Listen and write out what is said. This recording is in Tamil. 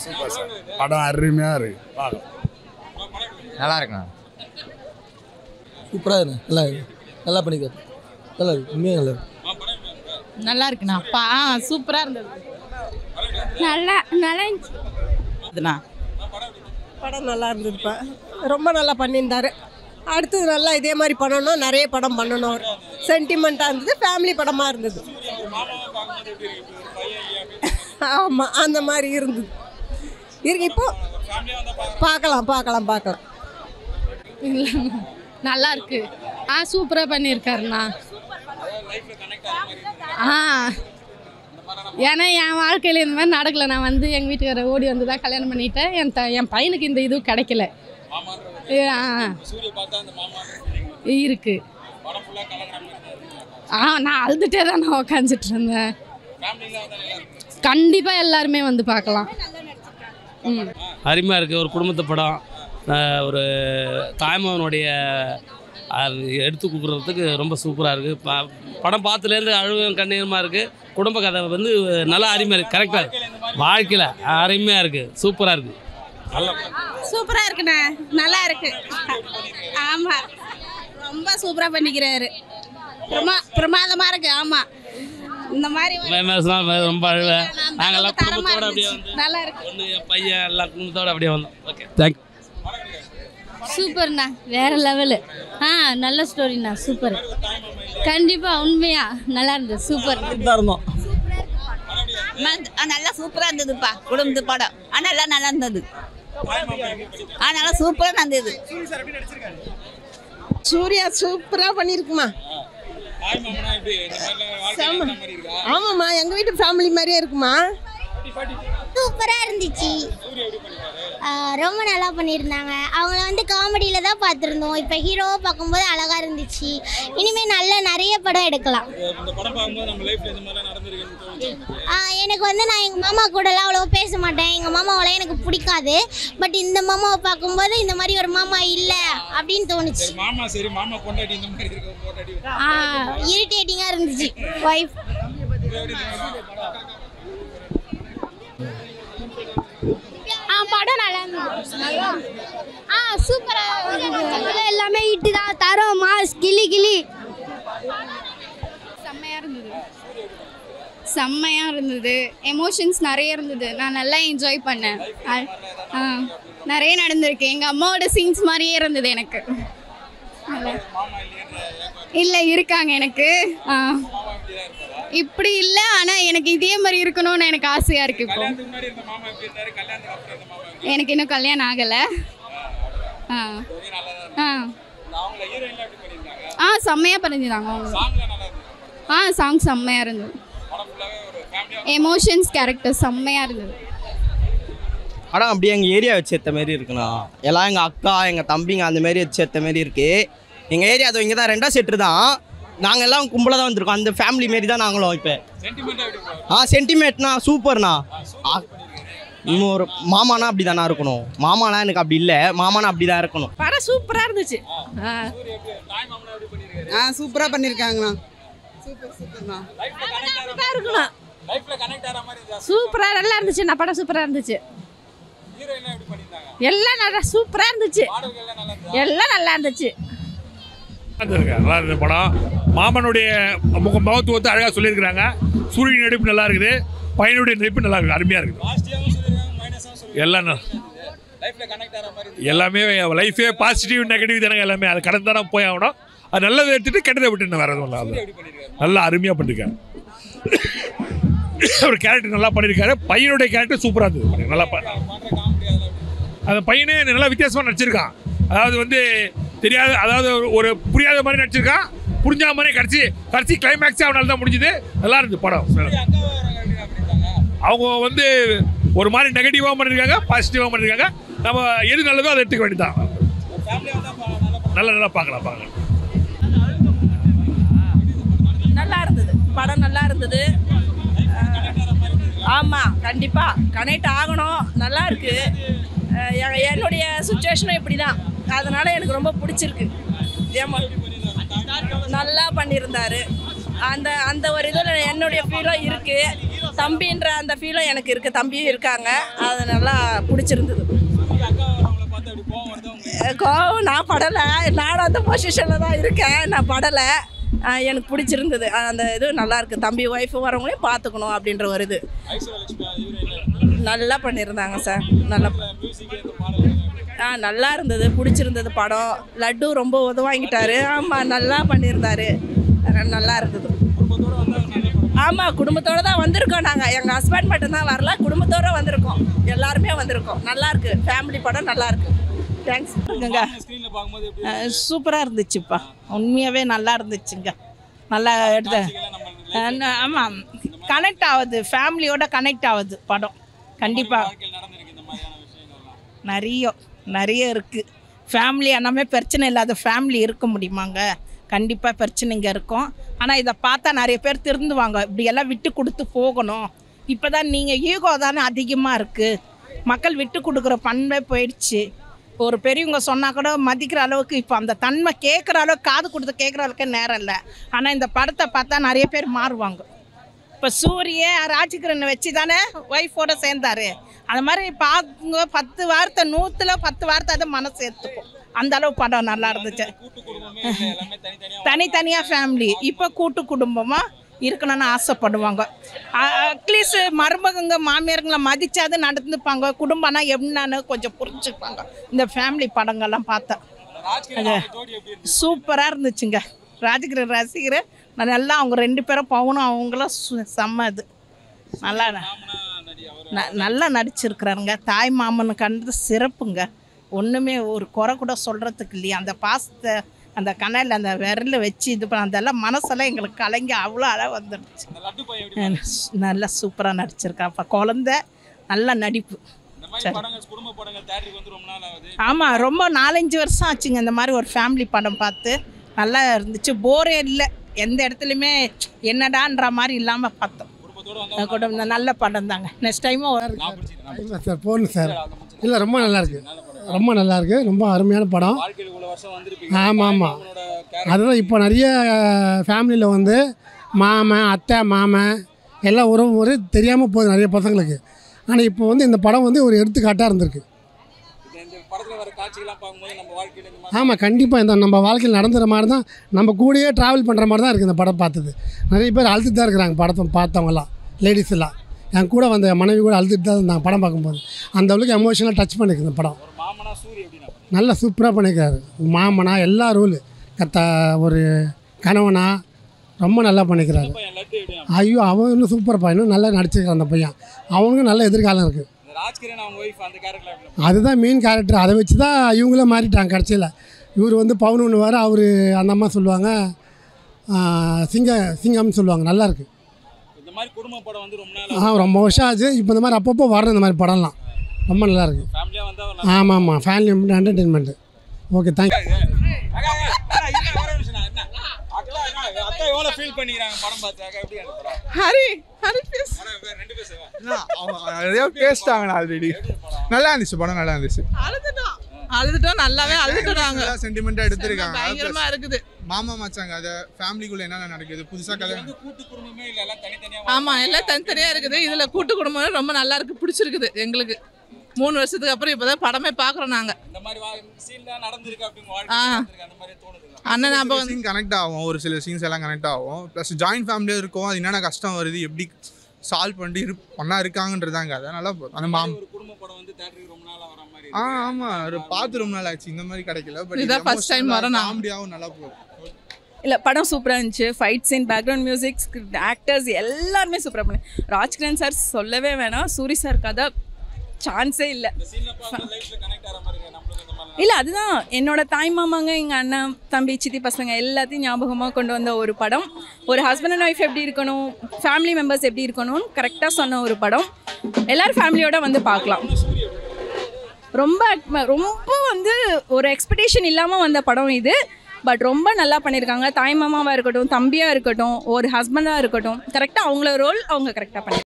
சூப்பர் சார், படம் அருமையாக இருக்கு, பார்க்கலாம். நல்லா இருக்குண்ணா. சூப்பராக இருக்கு, நல்லா இருக்கு, நல்லா பண்ணிக்காரு, நல்லா இருக்கு, உண்மையாக நல்லா இருக்கு. நல்லா இருக்குண்ணா. சூப்பராக இருந்தது. நல்லா இருந்துச்சுண்ணா. படம் நல்லா இருந்ததுப்பா, ரொம்ப நல்லா பண்ணியிருந்தாரு. அடுத்தது நல்லா இதே மாதிரி பண்ணணும், நிறைய படம் பண்ணணும். அவர் சென்டிமெண்ட்டாக இருந்தது, ஃபேமிலி படமாக இருந்தது. ஆமாம், அந்த மாதிரி இருந்தது இருக்கு. இப்போ பார்க்கலாம். நல்லா இருக்கு. சூப்பராக பண்ணியிருக்காருண்ணா. ஏன்னா என் வாழ்க்கையில் இந்த மாதிரி நடக்கலை. நான் வந்து எங்கள் வீட்டுக்கார ஓடி வந்து தான் கல்யாணம் பண்ணிட்டேன். என் பையனுக்கு இந்த இதுவும் கிடைக்கல. இருக்கு. நான் அழுதுகிட்டே தான் நான் உக்காந்துட்டு இருந்தேன். கண்டிப்பாக எல்லாருமே வந்து பார்க்கலாம். அருமையாக இருக்குது. ஒரு குடும்பத்து படம், ஒரு தாய்மாவனுடைய எடுத்து கொடுக்குறதுக்கு ரொம்ப சூப்பராக இருக்குது. படம் பார்த்துலேருந்து அழுவும் கண்ணீருமா இருக்குது. குடும்ப கதை வந்து நல்லா அருமையாக இருக்குது. கரெக்டாக இருக்குது. வாழ்க்கையில் அருமையாக இருக்குது, சூப்பராக இருக்குது. சூப்பராக இருக்குண்ணா, நல்லா இருக்கு. ஆமாம், ரொம்ப சூப்பராக பண்ணிக்கிறாரு. பிரமாதமாக இருக்கு. ஆமாம், இந்த மாதிரி ரொம்ப அழுவேன். நாங்கள் எல்லாம் குடும்பத்தோடு அப்படியே வந்து நல்லா இருக்கு. ஒன்று என் பையன் எல்லாம் குடும்பத்தோடு அப்படியே வந்தோம். Okay, thank you. சூப்பர்ண்ணா, வேற லெவலு. நல்ல ஸ்டோரிண்ணா, சூப்பர். கண்டிப்பாக உண்மையா நல்லா இருந்தது, சூப்பர். இருந்தோம். நல்லா சூப்பராக இருந்ததுப்பா, குடும்பத்து படம். எல்லாம் நல்லா இருந்தது. நல்லா சூப்பராக இருந்தது. சூர்யா சூப்பராக பண்ணியிருக்குமா. ஆமாம்மா, எங்கள் வீட்டு ஃபேமிலி மாதிரியே இருக்குமா. சூப்பராக இருந்துச்சு, ரொம்ப நல்லா பண்ணியிருந்தாங்க. அவங்கள வந்து காமெடியில் தான் பார்த்துருந்தோம். இப்போ ஹீரோவை பார்க்கும்போது அழகாக இருந்துச்சு. இனிமேல் நிறைய படம் எடுக்கலாம். எனக்கு வந்து நான் எங்கள் மாமா கூடலாம் அவ்வளோ பேச மாட்டேன். எங்கள் மாமாவெல்லாம் எனக்கு பிடிக்காது. பட் இந்த மாமாவை பார்க்கும்போது இந்த மாதிரி ஒரு மாமா இல்லை அப்படின்னு தோணுச்சு. இரிட்டேட்டிங்காக இருந்துச்சு. ஒய்ஃப் படம் நல்லா இருந்தது. சூப்பராக எல்லாமே இட்டு தான் தரோம். மாஸ் கிளி செம்மையாக இருந்தது. எமோஷன்ஸ் நிறைய இருந்தது. நான் நல்லா என்ஜாய் பண்ணேன். நிறைய நடந்திருக்கு. எங்கள் அம்மாவோட சீன்ஸ் மாதிரியே இருந்தது எனக்கு. இல்லை, இருக்காங்க எனக்கு. இப்படி இல்லை, ஆனால் எனக்கு இதே மாதிரி இருக்கணும்னு எனக்கு ஆசையாக இருக்குது. இப்போ எனக்கு இன்னும் கல்யாணம் ஆகலை. செம்மையாக பண்ணியிருந்தாங்க அவங்க. சாங் செம்மையாக இருந்தது. எமோஷன்ஸ் கேரக்டர் செம்மையாக இருந்தது. படம் அப்படியே எங்கள் ஏரியா வச்சு ஏற்ற மாரி இருக்குண்ணா. எல்லாம் எங்கள் அக்கா எங்கள் தம்பிங்க அந்த மாரி வச்சு ஏற்ற மாரி இருக்குது. எங்கள் ஏரியா அது இங்கே தான் 2ஆவது செட்டு தான். நாங்கள் எல்லாம் கும்பலாக தான் வந்திருக்கோம். அந்த ஃபேமிலி மாரி தான் நாங்களும். இப்போ சென்டிமெண்ட்னா சூப்பர்ண்ணா. இன்னொரு மாமானா அப்படி தானே இருக்கணும். மாமானா எனக்கு அப்படி இல்லை, மாமானா அப்படி தான் இருக்கணும். படம் சூப்பராக இருந்துச்சு. சூப்பராக பண்ணியிருக்காங்கண்ணா. சூப்பராக நல்லா இருந்துச்சு. நான் படம் சூப்பராக இருந்துச்சு. எல்லாம் நல்லா சூப்பராக இருந்துச்சு. எல்லாம் நல்லா இருந்துச்சு. நல்லா இருந்தது படம். மாமனுடைய முகத்துவத்தை அழகாக சொல்லியிருக்கிறாங்க. சூரியன் நடிப்பு நல்லா இருக்குது, பையனுடைய நடிப்பு நல்லா இருக்குது, அருமையாக இருக்குது. எல்லாம் எல்லாமே லைஃபே பாசிட்டிவ் நெகட்டிவ் தானே. எல்லாமே அது கடந்து தானே போய் ஆகணும். அது நல்லதை எடுத்துகிட்டு கெட்டதை விட்டுன்னு வேறு எதுவும் இல்லை. நல்லா அருமையாக பண்ணியிருக்காரு. ஒரு கேரக்டர் நல்லா பண்ணியிருக்காரு. பையனுடைய கேரக்டர் சூப்பராக இருந்தது. நல்லா அந்த பையனே நல்லா வித்தியாசமாக நடிச்சிருக்கான். அதாவது வந்து தெரியாத, அதாவது ஒரு புரியாத மாதிரி நடிச்சிருக்கான். புரிஞ்ச மாதிரி கடைசி கிளைமேக்ஸே அவனால் தான் முடிஞ்சுது. நல்லா இருந்தது படம். அவங்க வந்து ஒரு மாதிரி நெகட்டிவாக பண்ணியிருக்காங்க, பாசிட்டிவாக பண்ணியிருக்காங்க. நம்ம எது நல்லதோ அதை எடுத்துக்க வேண்டியதான். நல்லா பார்க்கலாம். நல்லா இருந்தது படம், நல்லா இருந்தது. ஆமாம், கண்டிப்பாக கனெக்ட் ஆகணும். நல்லா இருக்குது. என்னுடைய சுச்சுவேஷனும் இப்படி தான். அதனால் எனக்கு ரொம்ப பிடிச்சிருக்கு. நல்லா பண்ணியிருந்தாரு. அந்த ஒரு இதில் என்னுடைய ஃபீலும் இருக்குது. தம்பின்ற அந்த ஃபீலும் எனக்கு இருக்குது. தம்பியும் இருக்காங்க, அது நல்லா பிடிச்சிருந்தது. கோவம் நான் படலை, நானும் அந்த பொசிஷனில் தான் இருக்கேன், நான் படலை. எனக்கு பிடிச்சிருந்தது அந்த இது. நல்லா இருக்குது. தம்பி ஒய்ஃபு வரவங்களையும் பார்த்துக்கணும் அப்படின்ற ஒரு இது நல்லா பண்ணியிருந்தாங்க சார். நல்லா இருந்தது, பிடிச்சிருந்தது படம். லட்டு ரொம்ப உதவாங்கிட்டாரு. ஆமாம், நல்லா பண்ணியிருந்தாரு, நல்லா இருந்தது. ஆமாம், குடும்பத்தோடு தான் வந்திருக்கோம் நாங்கள். எங்கள் ஹஸ்பண்ட் மட்டும்தான் வரல, குடும்பத்தோடு வந்திருக்கோம், எல்லாருமே வந்திருக்கோம். நல்லாயிருக்கு, ஃபேமிலி படம் நல்லாயிருக்கு. தேங்க்ஸ். சூப்பராக இருந்துச்சுப்பா, உண்மையாகவே நல்லா இருந்துச்சுங்க. நல்லா எடுத்து ஆமாம், கனெக்ட் ஆகுது, ஃபேமிலியோட கனெக்ட் ஆகுது படம். கண்டிப்பாக நிறைய இருக்குது. ஃபேமிலி எல்லாமே பிரச்சனை இல்லாத ஃபேமிலி இருக்க முடியுமாங்க? கண்டிப்பாக பிரச்சனைங்க இருக்கும். ஆனால் இதை பார்த்தா நிறைய பேர் திருந்துவாங்க. இப்படியெல்லாம் விட்டு கொடுத்து போகணும். இப்போ தான் நீங்கள் ஈகோ தானே அதிகமாக இருக்குது. மக்கள் விட்டு கொடுக்குற பண்பே போயிடுச்சு. ஒரு பெரியவங்க சொன்னால் கூட மதிக்கிற அளவுக்கு இப்போ அந்த தன்மை கேட்குற அளவுக்கு, காது கொடுத்து கேட்குற அளவுக்கு நேரம் இல்லை. ஆனால் இந்த படத்தை பார்த்தா நிறைய பேர் மாறுவாங்க. இப்போ சூரிய ராஜகிரனை வச்சு தானே ஒய்ஃபோடு சேர்ந்தார். அது மாதிரி பார்க்குங்க, 10 வார்த்தை 100ல் 10 வார்த்தை அதை மனசு எடுத்துக்கும். அந்த அளவு படம் நல்லா இருந்துச்சு. தனித்தனியாக ஃபேமிலி, இப்போ கூட்டு குடும்பமாக இருக்கணும்னு ஆசைப்படுவாங்க. அட்லீஸ்ட் மருமகங்க மாமியாருங்களை மதிச்சாது நடந்துப்பாங்க. குடும்பம்னா என்னன்னு கொஞ்சம் புரிஞ்சுப்பாங்க. இந்த ஃபேமிலி படங்கள்லாம் பார்த்தா அது சூப்பராக இருந்துச்சுங்க. ராஜகிரண் ரசிகர் நல்லா, அவங்க 2 பேரும் போகணும். அவங்களாம் செம்ம இது நல்லா நடிச்சிருக்கிறாருங்க. தாய் மாமனுக்கு சிறப்புங்க. ஒன்றுமே ஒரு குறை கூட சொல்கிறதுக்கு இல்லையா. அந்த பாசத்தை அந்த கனலில் அந்த விரலில் வச்சு இது பண்ண அதெல்லாம் மனசெல்லாம் எங்களுக்கு கலங்கி அவ்வளோ அழகாக வந்துடுச்சு. நல்லா சூப்பராக நடிச்சிருக்கா. அப்போ குழந்தை நல்ல நடிப்பு. ஆமாம், ரொம்ப 4-5 வருஷம் ஆச்சுங்க இந்த மாதிரி ஒரு ஃபேமிலி படம் பார்த்து. நல்லா இருந்துச்சு, போரே இல்லை. எந்த இடத்துலையுமே என்னடான்ற மாதிரி இல்லாமல் பார்த்தோம். குடும்பம் நல்ல படம் தாங்க. நெக்ஸ்ட் டைமும் சார் போகணும் சார். இல்லை, ரொம்ப நல்லாயிருக்கு, ரொம்ப நல்லாயிருக்கு, ரொம்ப அருமையான படம். ஆமாம், அதுதான் இப்போ நிறைய ஃபேமிலியில் வந்து மாமன் அத்தை மாமன் எல்லாம் ஒரு தெரியாமல் போகுது நிறைய பசங்களுக்கு. ஆனால் இப்போ வந்து இந்த படம் வந்து ஒரு எடுத்துக்காட்டாக இருந்திருக்கு. ஆமாம், கண்டிப்பாக இந்த நம்ம வாழ்க்கையில் நடந்துற மாதிரி தான், நம்ம கூடயே ட்ராவல் பண்ணுற மாதிரி தான் இருக்குது இந்த படம் பார்த்தது. நிறைய பேர் அழுதுட்டு தான் இருக்கிறாங்க படத்தை பார்த்தவங்களாம், லேடிஸ் எல்லாம். என் கூட வந்த மனைவி கூட அழுதுட்டு தான் இருந்தாங்க படம் பார்க்கும்போது. அந்த அளவுக்கு எமோஷனலாக டச் பண்ணிருக்கு இந்த படம். நல்லா சூப்பராக பண்ணியிருக்காரு. மாமனா எல்லா ரோலு ஒரு கணவனா ரொம்ப நல்லா பண்ணிக்கிறாரு. ஐயோ, அவன் இன்னும் சூப்பர்ப்பா, இன்னும் நல்லா நடிச்சிருக்கான் அந்த பையன். அவனுக்கும் நல்ல எதிர்காலம் இருக்குது. அதுதான் மெயின் கேரக்டர். அதை வச்சு தான் இவங்களே மாறிட்டாங்க கடைசியில். இவர் வந்து பவுன் வார், அவர் அந்த அம்மா சொல்லுவாங்க சிங்கம்னு சொல்லுவாங்க. நல்லாயிருக்கு. ரொம்ப வருஷம் ஆச்சு. இப்போ இந்த மாதிரி அப்பப்போ வரணும் இந்த மாதிரி படம்லாம். ரொம்ப நல்லாயிருக்கு. ஆமாம், ஃபேமிலி என்டர்டெயின்மெண்ட்டு. Okay, thank you. ஆல்ரெடி நல்லா இருந்துச்சு படம், நல்லா இருந்துச்சு. அழுதுட்டோம், நல்லாவே அழுதுட்டாங்க. சென்டிமெண்டா எடுத்துருக்காங்க. பயங்கரமா இருக்குது. மாமா மச்சாங்க கதை, ஃபேமிலிக்குள்ள என்ன நடக்குது, புதுசா கதை. ஆமா, எல்லாம் தனித்தனியா இருக்குது. இதுல கூட்டு குடும்பம் ரொம்ப நல்லா இருக்கு, பிடிச்சிருக்குது எங்களுக்கு. 3 வருஷத்துக்கு அப்புறம் இப்பதான் படமே பாக்குறோம் நாங்க. அண்ணன் நம்ம வந்து கனெக்ட் ஆகும், ஒரு சில சீன்ஸ் எல்லாம் கனெக்ட் ஆகும். ப்ளஸ் ஜாயின்ட் ஃபேமிலியாக இருக்கும், அது என்னென்ன கஷ்டம் வருது, எப்படி சால்வ் பண்ணிட்டு பண்ணா இருக்காங்கன்றதாங்க. அதனால அந்த ஆமாம், ஒரு பார்த்து ரொம்ப நாள் ஆச்சு, இந்த மாதிரி கிடைக்கல. பட் இதான் ஃபர்ஸ்ட் டைம் வரேன். காமெடியாகவும் நல்லா போகும். இல்லை, படம் சூப்பராக இருந்துச்சு. Fight scene, background music, actors எல்லாருமே சூப்பராக பண்ணி. ராஜ்கிரண் சார் சொல்லவே வேணாம். சூரி சார் கதை சான்ஸே இல்லை. இல்லை, அதுதான் என்னோட தாய் மாமாங்க, எங்கள் அண்ணன் தம்பி சித்தி பசங்க எல்லாத்தையும் ஞாபகமாக கொண்டு வந்த ஒரு படம். ஒரு ஹஸ்பண்ட் அண்ட் ஒய்ஃப் எப்படி இருக்கணும், ஃபேமிலி மெம்பர்ஸ் எப்படி இருக்கணும்னு கரெக்டாக சொன்ன ஒரு படம். எல்லோரும் ஃபேமிலியோடு வந்து பார்க்கலாம். ரொம்ப ரொம்ப வந்து ஒரு எக்ஸ்பெக்டேஷன் இல்லாமல் வந்த படம் இது. பட் ரொம்ப நல்லா பண்ணியிருக்காங்க. தாய் மாமாவாக இருக்கட்டும், தம்பியாக இருக்கட்டும், ஒரு ஹஸ்பண்டாக இருக்கட்டும், கரெக்டாக அவங்கள ரோல் அவங்க கரெக்டாக பண்ணி